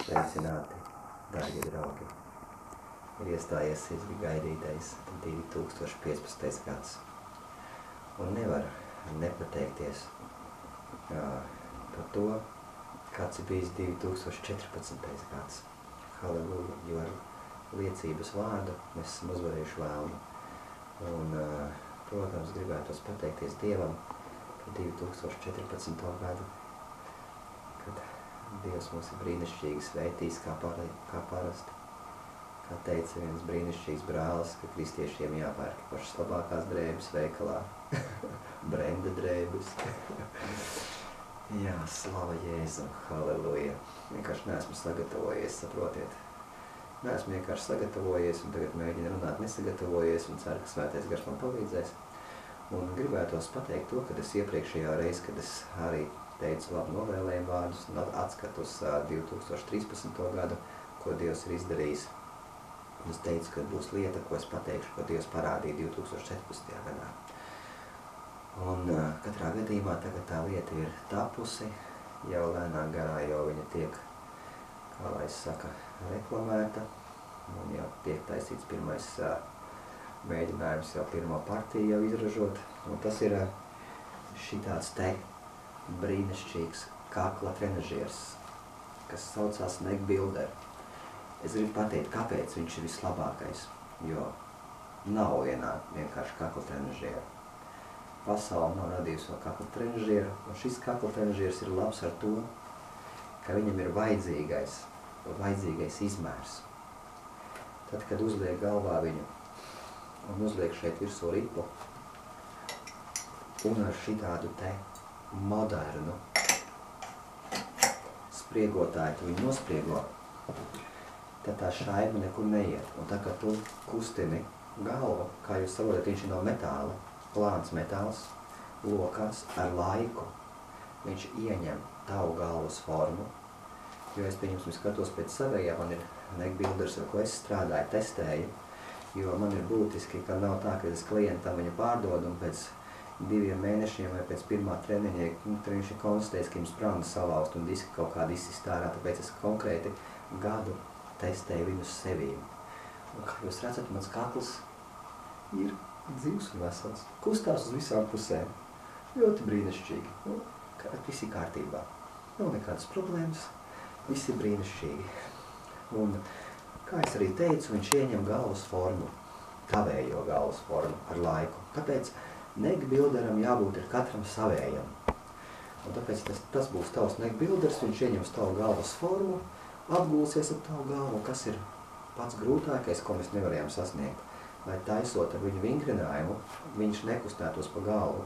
Sveicināti, dārgie draugi! Ir iestājies ilgi gaidītais 2015. gads. Un nevar nepateikties par to, kāds ir bijis 2014. gads. Halleluja, jo ar liecības vārdu mēs esam uzvarējuši vēlnu. Un, protams, gribētos pateikties Dievam par 2014. gadu, kad Dievs mūs ir brīnišķīgi sveitījis kā parasti. Kā teica viens brīnišķīgs brālis, ka kristiešiem jāpērk pašas labākās drēbes veikalā. Brenda drēbes. Jā, slava Jēzum, halleluja. Vienkārši neesmu sagatavojies, saprotiet. Neesmu vienkārši sagatavojies un tagad mēģinu runāt nesagatavojies un ceru, ka svētais gars man palīdzēs. Un gribētos pateikt to, kad es iepriekšējā reize, kad es arī teicu labu novēlējumu vārdus un atskatu uz 2013. gadu, ko Dievs ir izdarījis. Un es teicu, ka būs lieta, ko es pateikšu, ko Dievs parādīja 2014. gadā. Un katrā gadījumā tagad tā lieta ir tapusi, jau lēnā garā jau viņa tiek, kā lai es saka, reklamēta, un jau tiek taisīts pirmais mēģinājums, jau pirmo partiju jau izražot. Un tas ir šitāds te brīnišķīgs kakla trenažieris, kas saucās Neck Builder. Es gribu pateikt, kāpēc viņš ir vislabākais, jo nav vienkārši kakla trenažiera. Pasaule nav radījusi vēl kakla trenažieru, un šis kakla trenažieris ir labs ar to, ka viņam ir vajadzīgais izmērs. Tad, kad uzliek galvā viņu un uzliek šeit virsū ripu, un ar šitādu te modernu spriegotāju tu viņu nospriego, tad tā šaiba nekur neiet. Un tā, kad tu kustini galvu, kā jūs saprotat, viņš ir no metāla, plāns metāls, lokās ar laiku. Viņš ieņem tavu galvas formu, jo es pieņemsim skatos pēc savējā, man ir Neck Builders, ar ko es strādāju, testēju, jo man ir būtiski, ka nav tā, ka es klientam viņu pārdodu un pēc 2 mēnešiem vai pēc pirmā treniņa, viņš ir konstatējis, ka jums spranda salauzt un diski kaut kādi izsist ārā, tāpēc es konkrēti gadu testēju viņu sevīm. Un kā jūs redzat, mans kakls ir dzīvs un vesels, kustās uz visām pusēm. Ļoti brīnišķīgi. Nu, viss ir kārtībā. Nav nekādas problēmas, viss ir brīnišķīgi. Un, kā es arī teicu, viņš ieņem galvas formu, tavējo galvas formu ar laiku. Tāpēc Neck Builderam jābūt ir katram savējam. Un tāpēc tas būs tavs Neck Builders, viņš ieņems tavu galvas formu, apgulsies ap tavu galvu, kas ir pats grūtākais, ko mēs nevarējām sasniegt. Lai taisot ar viņu vingrinājumu, viņš nekustētos pa galvu,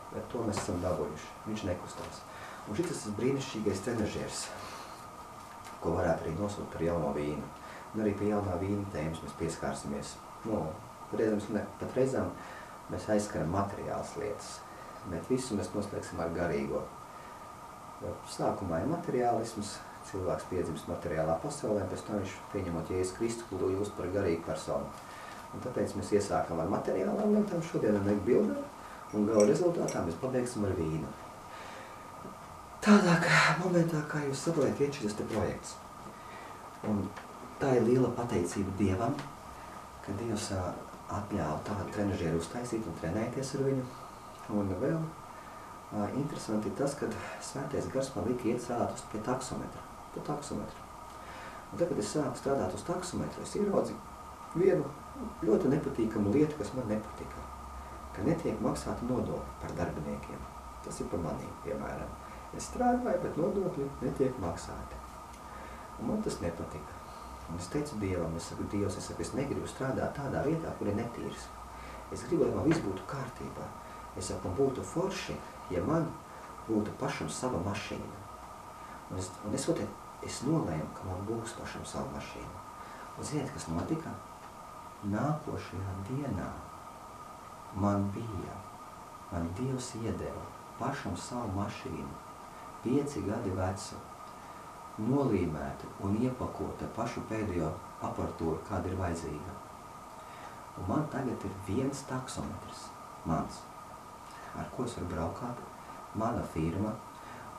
bet to mēs esam dabūjuši. Viņš nekustās. Un šis ir brīnišķīgais trenažieris, ko varētu arī nosūt par jauno vīnu. Un arī pie jaunā vīna tēmas mēs pieskārsimies. Pat reizām mēs aizskaram materiāls lietas, bet visu mēs noslēgsim ar garīgo. Sākumā ir materiālisms, cilvēks piedzimst materiālā pasaulē, pēc tam viņš pieņemot Jēzus Kristu, kļūst par garīgu personu. Un tāpēc mēs iesākam ar materiālām lietām šodien ar Neck Builder, un gala rezultātā mēs pabeigsim ar vīnu. Tādā momentā, kā jūs saprotat, iet šis te projekts. Un tā ir liela pateicība Dievam, ka Dievs atļāva tādu trenažieru uztaisīt un trenēties ar viņu. Un vēl interesanti ir tas, ka svētais gars man lika iet strādāt pie taksometra. Un tad, kad es sāku strādāt uz taksometru, es ieraudzīju vienu ļoti nepatīkamu lietu, kas man nepatika. Ka netiek maksāti nodokļi par darbiniekiem. Tas ir par manīm, piemēram. Es strādāju, bet nodokļi netiek maksāti. Un man tas nepatika. Un es teicu Dievam, es saku, Dievs, es negribu strādāt tādā vietā, kur ir netīrs. Es gribu, lai man viss būtu kārtībā. Es saku, man būtu forši, ja man būtu pašam sava mašīna. Un es nolēmu, ka man būs pašam sava mašīna. Un ziniet, kas notika? Nākošajā dienā man Dievs iedeva pašam savu mašīnu, 5 gadi vecu, nolīmētu un iepakota pašu pēdējo aparatūru, kāda ir vajadzīga. Un man tagad ir 1 taksometrs, mans, ar ko es varu braukāt, mana firma,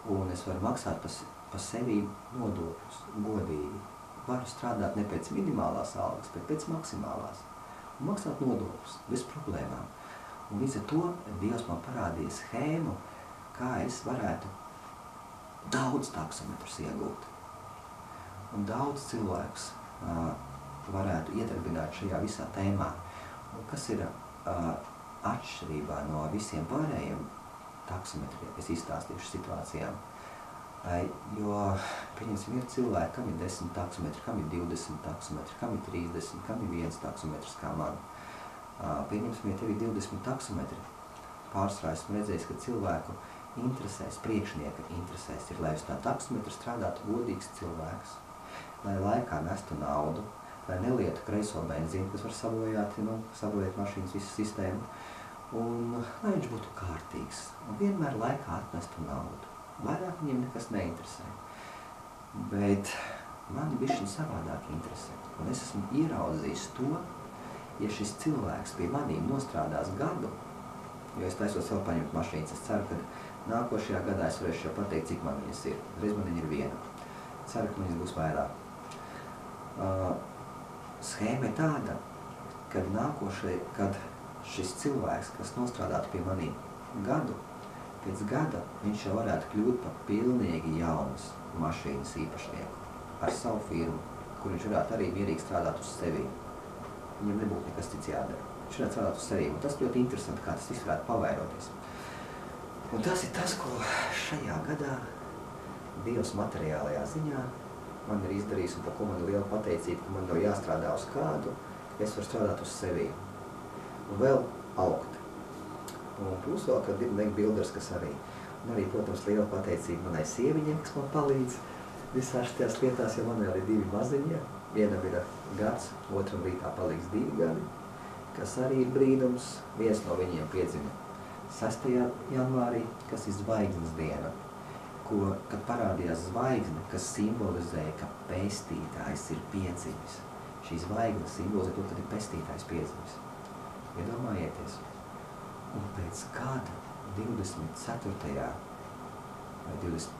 un es varu maksāt pa sevi nodokļus, godīgi. Varu strādāt ne pēc minimālās algas, bet pēc maksimālās. Un maksāt nodokļus bez problēmām. Un līdz ar to Dievs man parādīja schēmu, kā es varētu daudz taksometrus iegūt. Un daudz cilvēkus varētu iedarbināt šajā visā tēmā. Un kas ir atšķirībā no visiem pārējiem taksometriem, es izstāstīšu situācijām. Jo, pieņemsim, ir cilvēki, kam ir 10 taksometri, kam ir 20 taksometri, kam ir 30, kam ir 1 taksometrs kā man. Pieņemsim, ja tev ir 20 taksometri, pārsvarā esmu redzējis, ka cilvēku interesēs, priekšnieka interesēs ir, lai uz tā taksometra strādātu godīgs cilvēks, lai laikā nestu naudu, lai nelietu kreiso benzīnu, kas var sabojāt mašīnas visu sistēmu, un lai viņš būtu kārtīgs, un vienmēr laikā atnestu naudu. Vairāk viņiem nekas neinteresē, bet mani bišķiņ savādāk interesē, un es esmu ieraudzījis to, ja šis cilvēks pie manīm nostrādās gadu, jo es taisos vēl paņemt mašīnas, es ceru, ka nākošajā gadā es varēšu jau pateikt, cik man viņas ir. Reiz man viņa ir viena. Ceru, ka viņas būs vairāk. Schēma ir tāda, kad šis cilvēks, kas nostrādātu pie manīm gadu, pēc gada viņš jau varētu kļūt par pilnīgi jaunas mašīnas īpašnieku ar savu firmu, kur viņš varētu arī mierīgi strādāt uz sevi. Viņam nebūtu nekas cits jādara. Viņš varētu strādāt uz sevi, un tas ļoti interesanti, kā tas viss varētu pavairoties. Un tas ir tas, ko šajā gadā Dievs materiālajā ziņā man ir izdarījis, un par ko man ir liela pateicība, ka man nav jāstrādā uz kādu, es varu strādāt uz sevi. Un vēl augt. Un plus vēl, kad ir bilders, kas arī. Un arī, protams, liela pateicība manai sieviņiem, kas man palīdz visās tajās lietās, jo man vēl ir 2 maziņie. Vienam ir gads, otram rītā paliks 2 gadi, kas arī ir brīnums. Viens no viņiem piedzima 6. janvārī, kas ir zvaigznes diena, kad parādījās zvaigzne, kas simbolizēja, ka pestītājs ir piedzimis. Šī zvaigzne simbolizē to, kad ir pestītājs piedzimis. Iedomājieties. Un pēc gada 24. vai 20.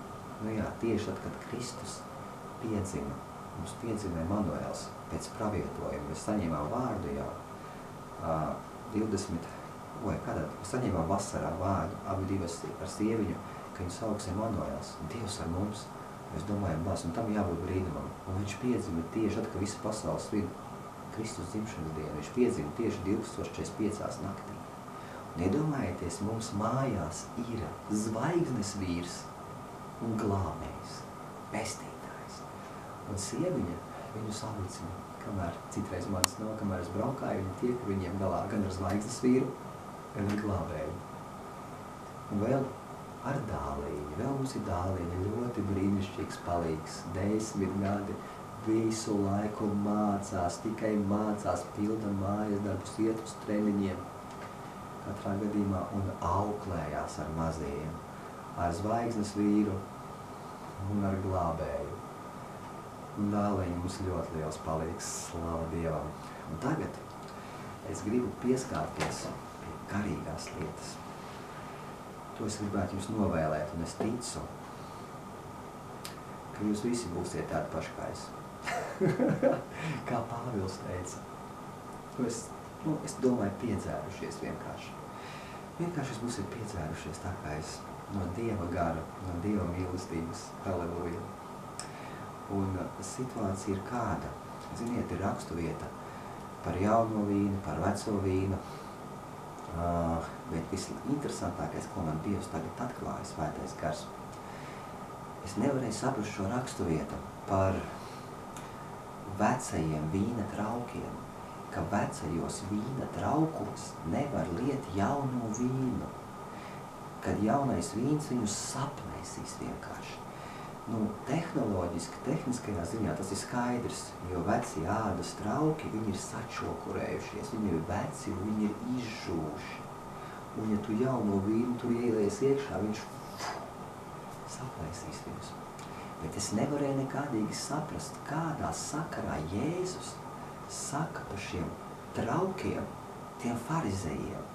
Tieši tad, kad Kristus piedzima, mums piedzima Emanuēls pēc pravietojuma. Mēs saņēmām vārdu jau 20. Saņēmām vasarā vārdu, abi divas ar sieviņu, ka viņu sauks Emanuēls, Dievs ar mums. Mēs domājam, un tam jābūt brīnumam. Un viņš piedzima tieši tad, kad visa pasaules svin Kristus dzimšanas dienu. Viņš piedzima tieši 2045. naktī. Un iedomājieties, mums mājās ir zvaigznes vīrs un glābējs, pestītājs. Un sieviņa viņu salicina, kamēr citreiz manis nav, kamēr es braukāju, viņi tiek viņiem galā gan ar zvaigznes vīru, gan ar glābēju. Un vēl ar dālīņu. Vēl mums ir dālīņa, ļoti brīnišķīgs palīgs, 10 gadi, visu laiku mācās, tikai mācās, pilda mājas darbus, iet uz treniņiem. Katrā gadījumā un auklējās ar mazajiem, ar zvaigznes vīru un ar glābēju. Un dālīņi mums ļoti liels palīgs, slava Dievam. Un tagad es gribu pieskārties pie garīgās lietas. To es gribētu jums novēlēt, un es ticu, ka jūs visi būsiet tādi paši kā es. Kā Pāvils teica. Es domāju, piedzērušies vienkārši. Vienkārši es būsiet piedzērušies tā kā es no Dieva gara, no Dieva mīlestības. Halleluja. Un situācija ir kāda. Ziniet, ir rakstuvieta par jauno vīnu, par veco vīnu. Bet visinteresantākais, ko man Dievs tagad atklāja, Svētais Gars. Es nevarēju saprast šo rakstuvietu par vecajiem vīna traukiem, ka vecajos vīna traukos nevar liet jauno vīnu, kad jaunais vīns viņus saplēsīs vienkārši. Tehnoloģiski, tehniskajā ziņā tas ir skaidrs, jo veci ādas trauki, viņi ir sačokurējušies, viņi ir veci un viņi ir izžūši. Un ja tu jauno vīnu tur ielies iekšā, viņš saplēsīs viņus. Bet es nevarēju nekādīgi saprast, kādā sakarā Jēzus saka par šiem traukiem, tiem farizejiem.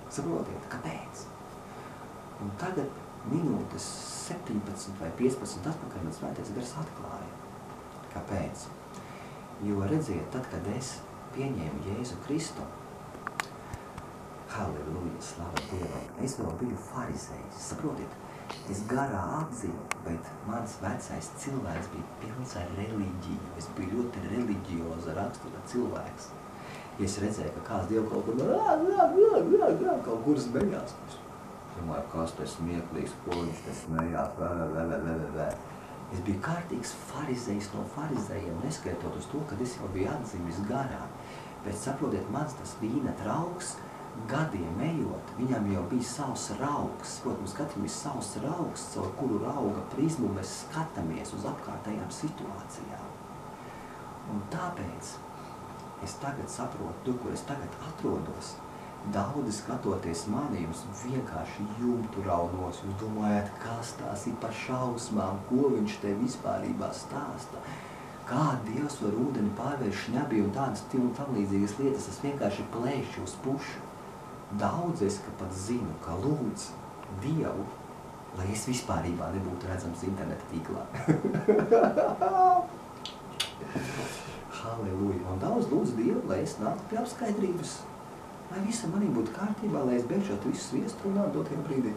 Saprotiet, kāpēc? Un tagad minūtes 17 vai 15 atpakaļ man svētais gars atklāja. Kāpēc? Jo redziet, tad, kad es pieņēmu Jēzu Kristu, halleluja, slava Dievam, es vēl biju farizejs, saprotiet, es garā atzinu, bet mans vecais cilvēks bija pilns ar reliģiju, es biju ļoti reliģioza rakstura cilvēks. Ja es redzēju, ka kāds dievkalpojums kaut kur smējās, es domāju, kas tas smieklīgs, ko viņš te smējās, Es biju kārtīgs farizejs no farizejiem, neskaitot uz to, kad es jau biju atzimis garā. Bet saprotiet, mans tas vīna trauks, gadiem ejot, viņam jau bija savs raugs. Protams, katram ir savs raugs, caur kuru rauga prizmu mēs skatāmies uz apkārtējām situācijām. Un tāpēc es tagad saprotu to, kur es tagad atrodos. Daudzi skatoties mani, jums vienkārši jumtu raunos. Jūs domājat, kas tās ir par šausmām, ko viņš te vispārībā stāsta. Kā Dievs var ūdeni pārvērst šņabī un tādas tam līdzīgas lietas, tas vienkārši plēši uz pušu. Daudz es, ka pat zinu, ka lūdz Dievu, lai es vispārībā nebūtu redzams interneta tīklā. Halleluja. Un daudz lūdz Dievu, lai es nāktu pie apskaidrības. Lai visa manī būtu kārtībā, lai es beidzot visu sviestu runāt dotajā brīdī.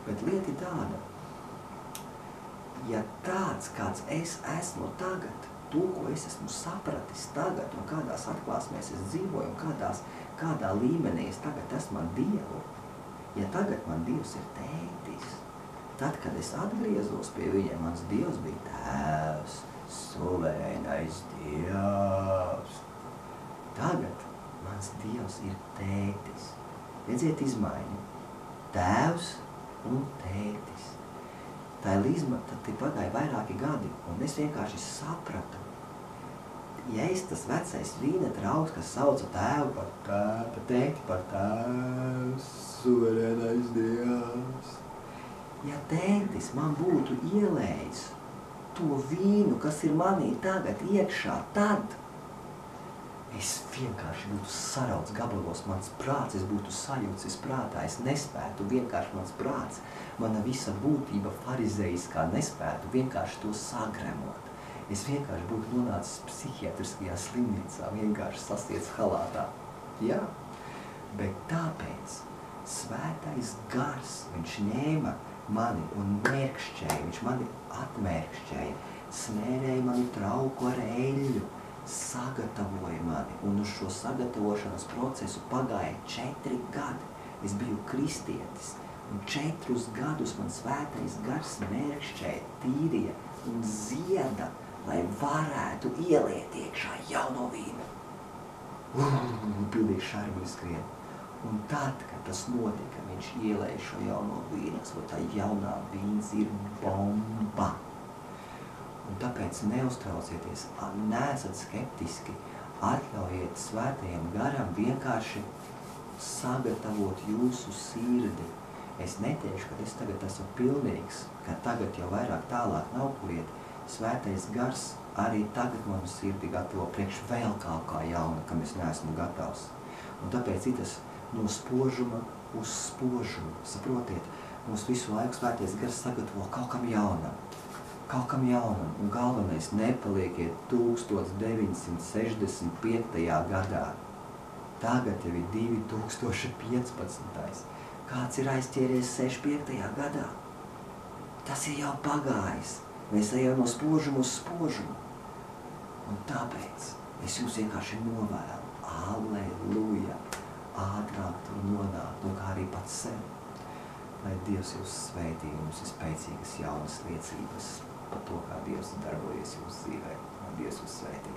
Bet lieta ir tāda, ja tāds, kāds es esmu tagad, to, ko es esmu sapratis tagad un kādās atklāsmēs es dzīvoju un kādā līmenī es tagad esmu ar Dievu, ja tagad man Dievs ir tētis, tad, kad es atgriezos pie viņiem, mans Dievs bija tēvs, suverēnais Dievs. Tagad mans Dievs ir tētis. Redziet izmaiņu. Tēvs un tētis. Tā ir līzma, tad te pagāja vairāki gadi, un es vienkārši sapratu. Ja es tas vecais vīna trauks, kas sauca tēvu par tēta, tēti par tēvs, suverēnais Dievs. Ja tētis man būtu ielējis to vīnu, kas ir manī tagad iekšā, tad es vienkārši būtu sarauts gabalos, mans prāts, es būtu sajūcis prātā, es nespētu, vienkārši mans prāts, mana visa būtība farizeiskā nespētu vienkārši to sagremot. Es vienkārši būtu nonācis psihiatriskajā slimnīcā, vienkārši sasiets halātā. Jā, bet tāpēc svētais gars, viņš ņēma mani un mērkšķēja, viņš mani atmērkšķēja, smērēja mani trauku ar eļļu, sagatavoja mani, un uz šo sagatavošanas procesu pagāja 4 gadi. Es biju kristietis, un 4 gadus man svētais gars mērkšķēja, tīrija un zieda, lai varētu ieliet iekšā jauno vīnu. Pilnīgi šarmuļi skrien. Un tad, kad tas notika, viņš ielēja šo jauno vīnu, tā jaunā vīns ir bomba. Un tāpēc neuztraucieties, neesat skeptiski, atļaujiet svētajam garam vienkārši sagatavot jūsu sirdi. Es neteikšu, ka es tagad esmu pilnīgs, ka tagad jau vairāk tālāk nav ko iet. Svētais gars arī tagad manu sirdi gatavo priekš vēl kaut kā jauna, kam es neesmu gatavs. Un tāpēc ir tas no spožuma uz spožumu. Saprotiet, mums visu laiku svētais gars sagatavo kaut kam jaunam. Kaut kam jaunam, un galvenais nepalieciet 1965. gadā. Tagad jau ir 2015. Kāds ir aizķēries 65. gadā? Tas ir jau pagājis. Mēs ejam no spožuma uz spožumu. Un tāpēc es jums vienkārši novēlu, alleluja, ātrāk tur nonākt, un kā arī pats sev. Lai Dievs jūs sveitī, jums ir spēcīgas jaunas liecības par to, kā Dievs darbojas jūsu dzīvē. Lai Dievs jūs sveitī.